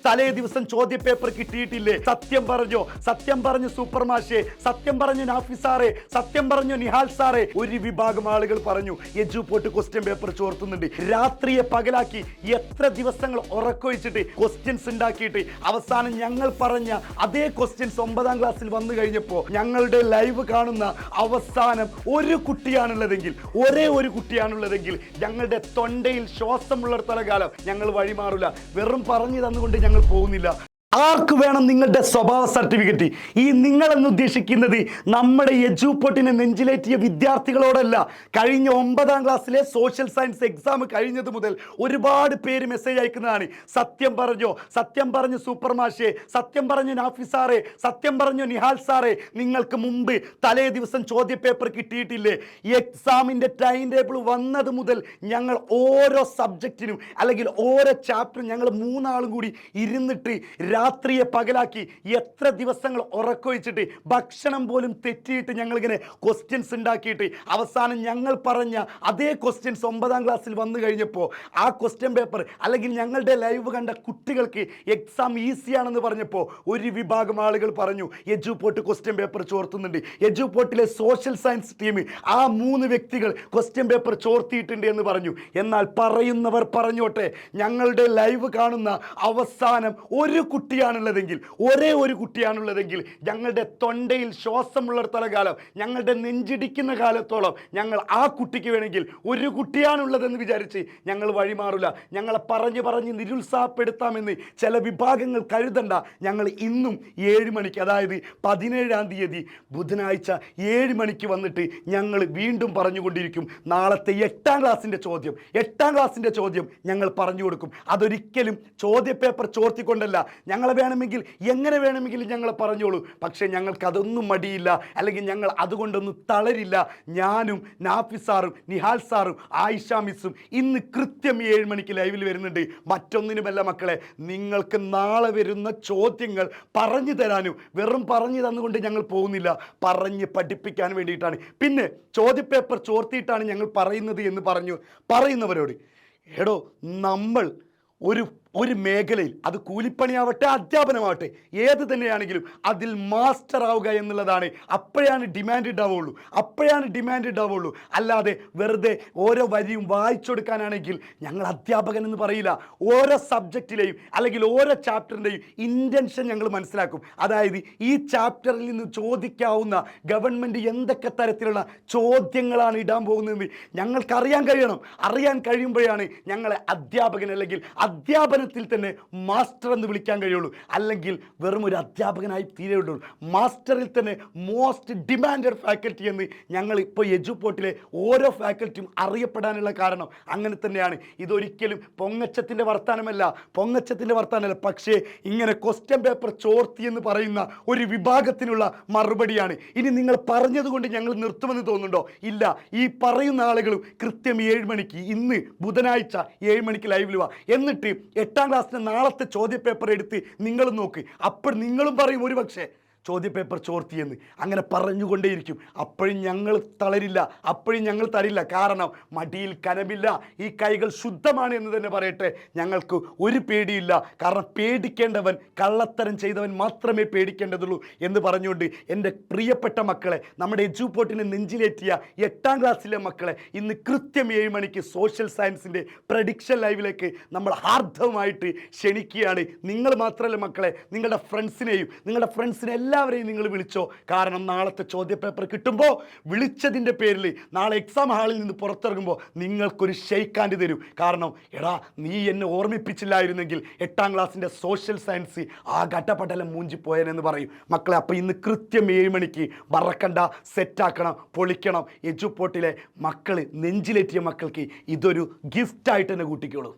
തലേ ദിവസം ചോദ്യ പേപ്പർ കിട്ടിയിട്ടില്ലേ? സത്യം പറഞ്ഞോ? സത്യം പറഞ്ഞു സൂപ്പർ മാഷേ, സത്യം പറഞ്ഞു നാഫി സാറേ, സത്യം പറഞ്ഞു നിഹാൽ സാറേ. ഒരു വിഭാഗം ആളുകൾ പറഞ്ഞു എജുപോർട്ട് ക്വസ്റ്റ്യൻ പേപ്പർ ചോർത്തുന്നുണ്ട്. രാത്രിയെ പകലാക്കി എത്ര ദിവസങ്ങൾ ഉറക്കൊഴിച്ചിട്ട് ക്വസ്റ്റ്യൻസ് ഉണ്ടാക്കിയിട്ട് അവസാനം ഞങ്ങൾ പറഞ്ഞ അതേ ക്വസ്റ്റ്യൻസ് 9ാം ക്ലാസ്സിൽ വന്നു കഴിഞ്ഞപ്പോൾ ഞങ്ങളുടെ ലൈവ് കാണുന്ന അവസാനം ഒരു കുട്ടിയാണുള്ളതെങ്കിൽ, ഒരേ ഒരു കുട്ടിയാണുള്ളതെങ്കിൽ ഞങ്ങളുടെ തൊണ്ടയിൽ ശ്വാസമുള്ളിടത്തോളം കാലം ഞങ്ങൾ വഴിമാറില്ല. വെറും പറഞ്ഞു തന്നുകൊണ്ട് ഞങ്ങൾ പോകുന്നില്ല. ആർക്ക് വേണം നിങ്ങളുടെ സ്വഭാവ സർട്ടിഫിക്കറ്റ്? ഈ നിങ്ങളെന്ന് ഉദ്ദേശിക്കുന്നത് നമ്മുടെ എജുപോർട്ടിനെ നെഞ്ചിലേറ്റിയ വിദ്യാർത്ഥികളോടല്ല. കഴിഞ്ഞ 9ാം ക്ലാസ്സിലെ സോഷ്യൽ സയൻസ് എക്സാം കഴിഞ്ഞത് മുതൽ ഒരുപാട് പേര് മെസ്സേജ് അയക്കുന്നതാണ്. സത്യം പറഞ്ഞോ? സത്യം പറഞ്ഞു സൂപ്പർ മാഷേ, സത്യം പറഞ്ഞു നാഫി സാറേ, സത്യം പറഞ്ഞു നിഹാൽ സാറേ. നിങ്ങൾക്ക് മുമ്പ് തലേ ദിവസം ചോദ്യ പേപ്പർ കിട്ടിയിട്ടില്ലേ? എക്സാമിൻ്റെ ടൈം ടേബിൾ വന്നത് മുതൽ ഞങ്ങൾ ഓരോ സബ്ജക്റ്റിനും അല്ലെങ്കിൽ ഓരോ ചാപ്റ്ററും ഞങ്ങൾ 3 ആളും കൂടി ഇരുന്നിട്ട് രാത്രിയെ പകലാക്കി എത്ര ദിവസങ്ങൾ ഉറക്കൊഴിച്ചിട്ട് ഭക്ഷണം പോലും തെറ്റിയിട്ട് ഞങ്ങളിങ്ങനെ ക്വസ്റ്റ്യൻസ് ഉണ്ടാക്കിയിട്ട് അവസാനം ഞങ്ങൾ പറഞ്ഞ അതേ ക്വസ്റ്റ്യൻസ് 9ാം ക്ലാസ്സിൽ വന്നു കഴിഞ്ഞപ്പോൾ ആ ക്വസ്റ്റ്യൻ പേപ്പർ അല്ലെങ്കിൽ ഞങ്ങളുടെ ലൈവ് കണ്ട കുട്ടികൾക്ക് എക്സാം ഈസിയാണെന്ന് പറഞ്ഞപ്പോൾ ഒരു വിഭാഗം ആളുകൾ പറഞ്ഞു എജുപോർട്ട് ക്വസ്റ്റ്യൻ പേപ്പർ ചോർത്തുന്നുണ്ട്. എജുപോർട്ടിലെ സോഷ്യൽ സയൻസ് ടീം ആ 3 വ്യക്തികൾ ക്വസ്റ്റ്യൻ പേപ്പർ ചോർത്തിയിട്ടുണ്ട് എന്ന് പറഞ്ഞു. എന്നാൽ പറയുന്നവർ പറഞ്ഞോട്ടെ, ഞങ്ങളുടെ ലൈവ് കാണുന്ന അവസാനം ഒരു കുട്ടിയാണുള്ളതെങ്കിൽ, ഒരേ ഒരു കുട്ടിയാണുള്ളതെങ്കിൽ ഞങ്ങളുടെ തൊണ്ടയിൽ ശ്വാസമുള്ളിടത്തോളം കാലം, ഞങ്ങളുടെ നെഞ്ചിടിക്കുന്ന കാലത്തോളം ഞങ്ങൾ ആ കുട്ടിക്ക് വേണമെങ്കിൽ ഒരു കുട്ടിയാണുള്ളതെന്ന് വിചാരിച്ച് ഞങ്ങൾ വഴിമാറില്ല. ഞങ്ങളെ പറഞ്ഞ് നിരുത്സാഹപ്പെടുത്താമെന്ന് ചില വിഭാഗങ്ങൾ കരുതണ്ട. ഞങ്ങൾ ഇന്നും 7 മണിക്ക്, അതായത് 17ാം തീയതി ബുധനാഴ്ച 7 മണിക്ക് വന്നിട്ട് ഞങ്ങൾ വീണ്ടും പറഞ്ഞുകൊണ്ടിരിക്കും. നാളത്തെ 8ാം ക്ലാസ്സിൻ്റെ ചോദ്യം ഞങ്ങൾ പറഞ്ഞു കൊടുക്കും. അതൊരിക്കലും ചോദ്യ പേപ്പർ ചോർത്തിക്കൊണ്ടല്ല. ഞങ്ങളെ വേണമെങ്കിൽ എങ്ങനെ വേണമെങ്കിലും ഞങ്ങളെ പറഞ്ഞോളൂ. പക്ഷേ ഞങ്ങൾക്ക് അതൊന്നും മടിയില്ല, അല്ലെങ്കിൽ ഞങ്ങൾ അതുകൊണ്ടൊന്നും തളരില്ല. ഞാനും നാഫി സാറും നിഹാൽ സാറും ആയിഷ മിസ്സും ഇന്ന് കൃത്യം 7 മണിക്ക് ലൈവിൽ വരുന്നുണ്ട്. മറ്റൊന്നിനുമല്ല മക്കളെ, നിങ്ങൾക്ക് നാളെ വരുന്ന ചോദ്യങ്ങൾ പറഞ്ഞു തരാനും വെറും പറഞ്ഞു തന്നുകൊണ്ട് ഞങ്ങൾ പോകുന്നില്ല, പറഞ്ഞ് പഠിപ്പിക്കാൻ വേണ്ടിയിട്ടാണ്. പിന്നെ ചോദ്യപേപ്പർ ചോർത്തിയിട്ടാണ് ഞങ്ങൾ പറയുന്നത് എന്ന് പറയുന്നവരോട്, എടോ, നമ്മൾ ഒരു മേഖലയിൽ, അത് കൂലിപ്പണിയാവട്ടെ അധ്യാപനമാവട്ടെ ഏത് തന്നെയാണെങ്കിലും അതിൽ മാസ്റ്റർ ആവുക എന്നുള്ളതാണ്. അപ്പോഴാണ് ഡിമാൻഡ് ഉണ്ടാവുള്ളൂ. അല്ലാതെ വെറുതെ ഓരോ വരിയും വായിച്ചെടുക്കാനാണെങ്കിൽ ഞങ്ങൾ അധ്യാപകൻ എന്ന് പറയില്ല. ഓരോ സബ്ജക്റ്റിലെയും അല്ലെങ്കിൽ ഓരോ ചാപ്റ്ററിൻ്റെയും ഇൻറ്റൻഷൻ ഞങ്ങൾ മനസ്സിലാക്കും. അതായത് ഈ ചാപ്റ്ററിൽ നിന്ന് ചോദിക്കാവുന്ന ഗവൺമെൻറ് എന്തൊക്കെ തരത്തിലുള്ള ചോദ്യങ്ങളാണ് ഇടാൻ പോകുന്നത് അറിയാൻ കഴിയുമ്പോഴാണ് ഞങ്ങളെ അധ്യാപകൻ അല്ലെങ്കിൽ അധ്യാപനത്തിൽ തന്നെ മാസ്റ്റർ എന്ന് വിളിക്കാൻ കഴിയുള്ളൂ. അല്ലെങ്കിൽ വെറും ഒരു അധ്യാപകനായി തീരെയുള്ളൂ. മാസ്റ്ററിൽ തന്നെ മോസ്റ്റ് ഡിമാൻഡഡ് ഫാക്കൽറ്റി എന്ന് ഞങ്ങൾ ഇപ്പോൾ എജുപോർട്ടിലെ ഓരോ ഫാക്കൽറ്റിയും അറിയപ്പെടാനുള്ള കാരണം അങ്ങനെ തന്നെയാണ്. ഇതൊരിക്കലും പൊങ്ങച്ചത്തിൻ്റെ വർത്താനമല്ല. പക്ഷേ ഇങ്ങനെ ക്വസ്റ്റ്യൻ പേപ്പർ ചോർത്തി എന്ന് പറയുന്ന ഒരു വിഭാഗത്തിനുള്ള മറുപടിയാണ്. ഇനി നിങ്ങൾ പറഞ്ഞതുകൊണ്ട് ഞങ്ങൾ നിർത്തുമെന്ന് തോന്നുന്നുണ്ടോ? ഇല്ല. ഈ പറയുന്ന ആളുകളും കൃത്യം 7 മണിക്ക്, ഇന്ന് ബുധനാഴ്ച 7 മണിക്ക് ലൈവിൽ വാ. എന്നിട്ട് 8ാം ക്ലാസ്സിന് നാളത്തെ ചോദ്യ പേപ്പർ എടുത്ത് നിങ്ങൾ നോക്ക്. അപ്പോൾ നിങ്ങളും പറയും ഒരുപക്ഷെ ചോദ്യപേപ്പർ ചോർത്തിയെന്ന്. അങ്ങനെ പറഞ്ഞുകൊണ്ടേയിരിക്കും. അപ്പോഴും ഞങ്ങൾ തളരില്ല, അപ്പോഴും ഞങ്ങൾ തരില്ല. കാരണം മടിയിൽ കനമില്ല, ഈ കൈകൾ ശുദ്ധമാണ് എന്ന് തന്നെ പറയട്ടെ. ഞങ്ങൾക്ക് ഒരു പേടിയില്ല. കാരണം പേടിക്കേണ്ടവൻ, കള്ളത്തരം ചെയ്തവൻ മാത്രമേ പേടിക്കേണ്ടതുള്ളൂ എന്ന് പറഞ്ഞുകൊണ്ട് എൻ്റെ പ്രിയപ്പെട്ട മക്കളെ, നമ്മുടെ എജുപോർട്ടിനെ നെഞ്ചിലേറ്റിയ 8ാം ക്ലാസ്സിലെ മക്കളെ, ഇന്ന് കൃത്യം 7 മണിക്ക് സോഷ്യൽ സയൻസിൻ്റെ പ്രഡിക്ഷൻ ലൈവിലേക്ക് നമ്മൾ ഹാർദവമായിട്ട് ക്ഷണിക്കുകയാണ്. നിങ്ങൾ മാത്രമല്ല മക്കളെ, നിങ്ങളുടെ ഫ്രണ്ട്സിനെ എല്ലാവരെയും നിങ്ങൾ വിളിച്ചോ. കാരണം നാളത്തെ ചോദ്യപേപ്പർ കിട്ടുമ്പോൾ വിളിച്ചതിൻ്റെ പേരിൽ നാളെ എക്സാം ഹാളിൽ നിന്ന് പുറത്തിറങ്ങുമ്പോൾ നിങ്ങൾക്കൊരു ഷെയ്ക്ക് ഹാൻഡ് തരും. കാരണം എടാ, നീ എന്നെ ഓർമ്മിപ്പിച്ചില്ലായിരുന്നെങ്കിൽ 8ാം ക്ലാസ്സിൻ്റെ സോഷ്യൽ സയൻസ് ആ ഘട്ടപടലം മൂഞ്ചിപ്പോയെന്ന് പറയും മക്കളെ. അപ്പോൾ ഇന്ന് കൃത്യം 7 മണിക്ക് മറക്കണ്ട, സെറ്റാക്കണം, പൊളിക്കണം. എജുപോർട്ടിലെ മക്കൾ, നെഞ്ചിലേറ്റിയ മക്കൾക്ക് ഇതൊരു ഗിഫ്റ്റായിട്ട് തന്നെ കൂട്ടിക്കോളൂ.